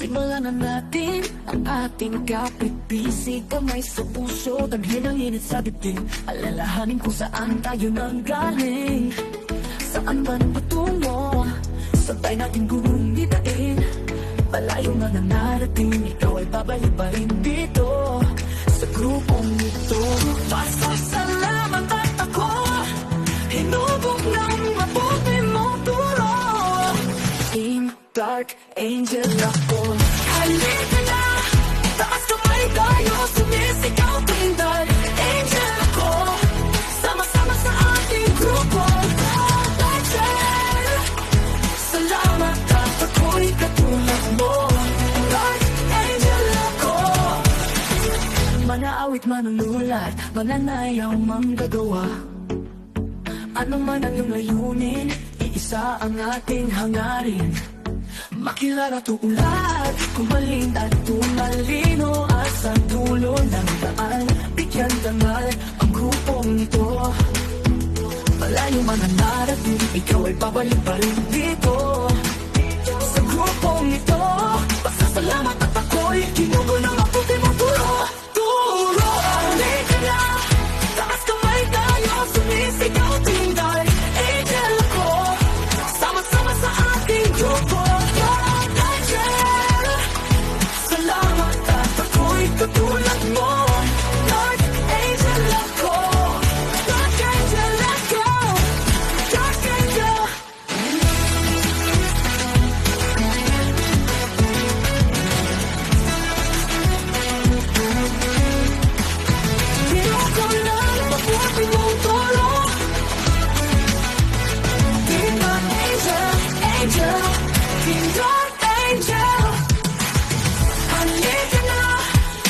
Simulan na natin ang ating kapit-bisig. Kamay sa puso, tanhin ang init sa dibdib. Alalahanin kung saan tayo nanggaling, saan man patungo, sabay natin gumitain. Malayo na narating, ikaw ay babalik pa rin dito sa grupong ito. Pasasalamat at ako, hinubog ng mabuti mong turo. In Dark Angel ako. Halika na, taas kamay tayo, sumisigaw tuwing Dark Angel ako. Sama-sama sa ating grupo, Dark Angel. Salamat at ako'y katulad mo, Dark Angel ako. Manaawit, manunulat, mananayaw, manggagawa. Ano man ang iyong layunin, iisa ang ating hangarin. Makilala tuulat, kumaling at tumalino, asa dulo ng daan, bigyan dangal ang grupong ito. Malayo man ang narating, ikaw ay babalik pa rin dito sa grupong ito. Pasasalamat at ako'y kinugo ng maputi mong turo. Turo, halika na, taas kamay tayo, sumisigaw tuwing Dark Angel ako. Sama-sama sa ating grupo, Dark Angel. Salamat at ako'y katulad mo, Dark Angel ako. Dark Angel ako, Dark Angel. Kinuko lang mabuti mong turo. King Dark Angel, Angel, King Dark Angel. Halika na,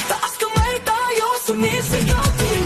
taas kamay tayo, sumisigaw tuwing